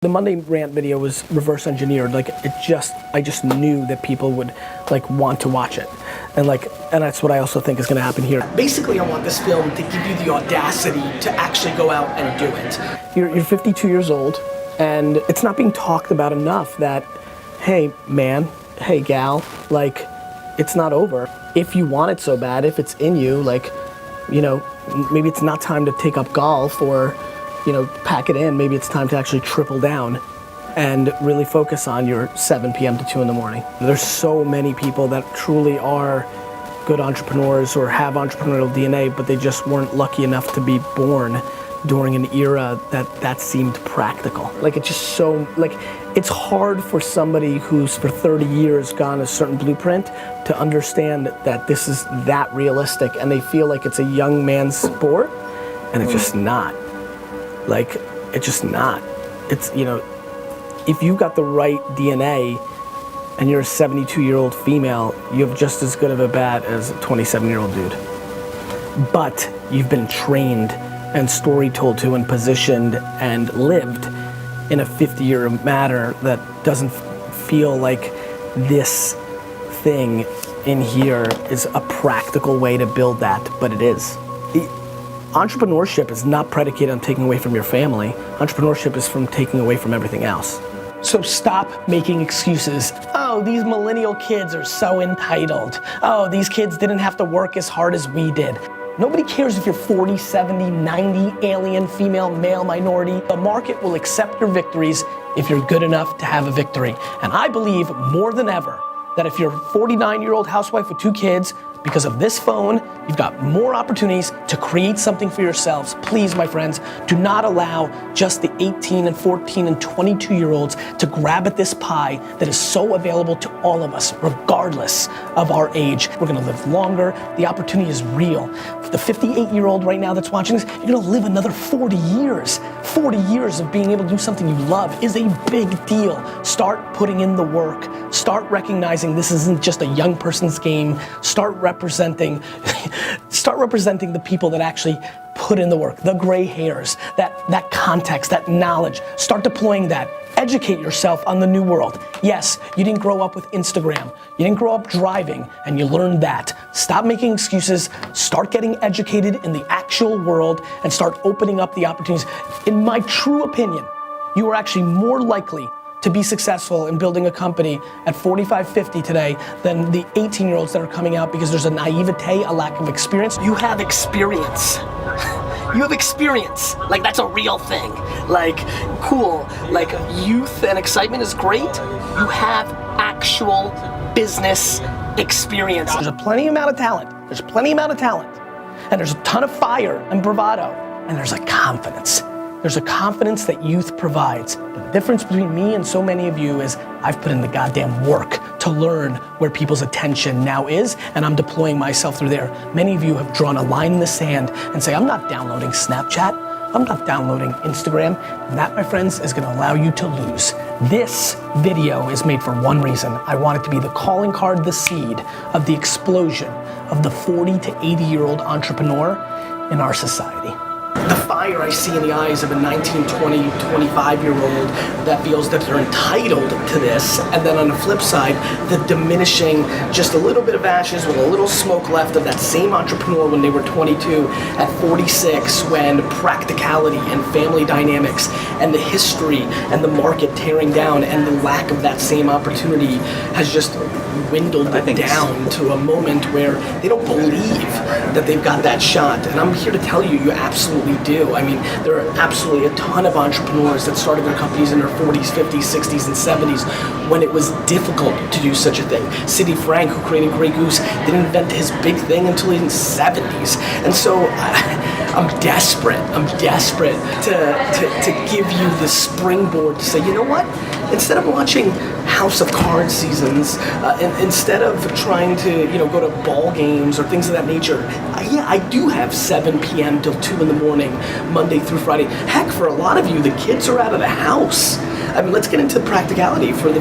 The Monday rant video was reverse engineered. Like I just knew that people would like want to watch it. And that's what I also think is gonna happen here. Basically, I want this film to give you the audacity to actually go out and do it. You're 52 years old, and it's not being talked about enough that, hey man, hey gal, like, it's not over. If you want it so bad, if it's in you, like, you know, maybe it's not time to take up golf or, you know, pack it in. Maybe it's time to actually triple down and really focus on your 7 p.m. to 2 in the morning. There's so many people that truly are good entrepreneurs or have entrepreneurial DNA, but they just weren't lucky enough to be born during an era that seemed practical. Like, it's just so, like, it's hard for somebody who's for 30 years gone a certain blueprint to understand that this is that realistic, and they feel like it's a young man's sport, and it's just not. Like, it's just not. It's, you know, if you got the right DNA and you're a 72-year-old female, you have just as good of a bat as a 27-year-old dude. But you've been trained and story told to and positioned and lived in a 50-year manner that doesn't feel like this thing in here is a practical way to build that, but it is. Entrepreneurship is not predicated on taking away from your family. Entrepreneurship is from taking away from everything else. So stop making excuses. Oh, these millennial kids are so entitled. Oh, these kids didn't have to work as hard as we did. Nobody cares if you're 40, 70, 90, alien, female, male, minority. The market will accept your victories if you're good enough to have a victory. And I believe more than ever that if you're a 49-year-old housewife with 2 kids, because of this phone, you've got more opportunities to create something for yourselves. Please, my friends, do not allow just the 18 and 14 and 22-year-olds to grab at this pie that is so available to all of us, regardless of our age. We're gonna live longer. The opportunity is real. For the 58-year-old right now that's watching this, you're gonna live another 40 years. 40 years of being able to do something you love is a big deal. Start putting in the work. Start recognizing this isn't just a young person's game. Start representing the people that actually put in the work, the gray hairs, that context, that knowledge. Start deploying that. Educate yourself on the new world. Yes, you didn't grow up with Instagram. You didn't grow up driving, and you learned that. Stop making excuses. Start getting educated in the actual world and start opening up the opportunities. In my true opinion, you are actually more likely to be successful in building a company at 45, 50 today than the 18-year-olds that are coming out because there's a naivete, a lack of experience. You have experience. You have experience. Like, that's a real thing. Like, cool. Like, youth and excitement is great. You have actual business experience. There's a plenty amount of talent. There's plenty amount of talent. And there's a ton of fire and bravado. And there's a confidence. There's a confidence that youth provides. The difference between me and so many of you is I've put in the goddamn work to learn where people's attention now is, and I'm deploying myself through there. Many of you have drawn a line in the sand and say, I'm not downloading Snapchat, I'm not downloading Instagram, and that, my friends, is gonna allow you to lose. This video is made for one reason. I want it to be the calling card, the seed of the explosion of the 40 to 80-year-old entrepreneur in our society. The fire I see in the eyes of a 19, 20, 25-year-old that feels that they're entitled to this, and then on the flip side, the diminishing, just a little bit of ashes with a little smoke left of that same entrepreneur when they were 22, at 46, when practicality and family dynamics and the history and the market tearing down and the lack of that same opportunity has just dwindled down to a moment where they don't believe that they've got that shot. And I'm here to tell you, you absolutely do. I mean, there are absolutely a ton of entrepreneurs that started their companies in their 40s, 50s, 60s, and 70s when it was difficult to do such a thing. Sidney Frank, who created Grey Goose, didn't invent his big thing until in the 70s. And so I'm desperate to give you the springboard to say, you know what? Instead of watching House of Cards seasons, instead of trying to, you know, go to ball games or things of that nature, yeah, I do have 7 p.m. till 2 in the morning, Monday through Friday. Heck, for a lot of you, the kids are out of the house. I mean, let's get into practicality for the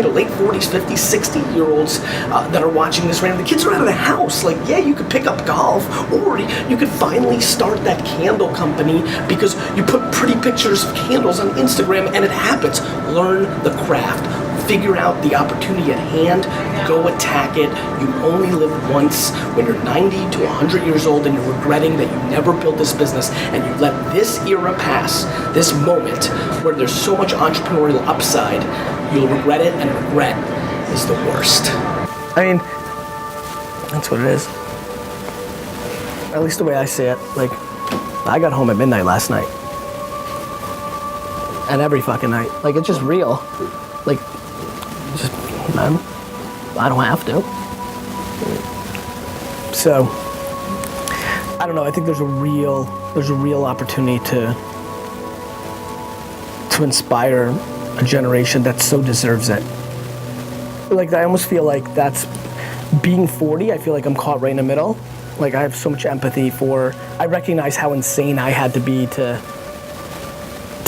late 40s, 50s, 60-year-olds that are watching this right now. The kids are out of the house. Like, yeah, you could pick up golf, or you could finally start that candle company because you put pretty pictures of candles on Instagram and it happens. Learn the craft. Figure out the opportunity at hand, go attack it. You only live once. When you're 90 to 100 years old and you're regretting that you never built this business and you let this era pass, this moment where there's so much entrepreneurial upside, you'll regret it, and regret is the worst. I mean, that's what it is. At least the way I see it. Like, I got home at midnight last night. And every fucking night. Like, it's just real. Like, just, man, I don't have to. So, I don't know, I think there's a real opportunity to inspire a generation that so deserves it. Like, I almost feel like that's, being 40, I feel like I'm caught right in the middle. Like, I have so much empathy for, I recognize how insane I had to be to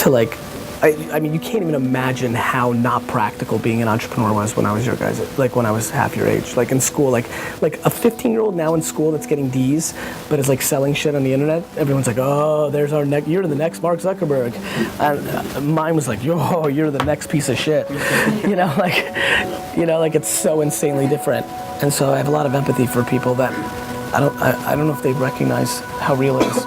like, I mean, you can't even imagine how not practical being an entrepreneur was when I was your guys, like when I was half your age. Like in school, like a 15-year-old now in school that's getting D's, but is like selling shit on the internet. Everyone's like, oh, there's our next, you're the next Mark Zuckerberg. And mine was like, yo, you're the next piece of shit. Like it's so insanely different. And so I have a lot of empathy for people that I don't know if they recognize how real it is.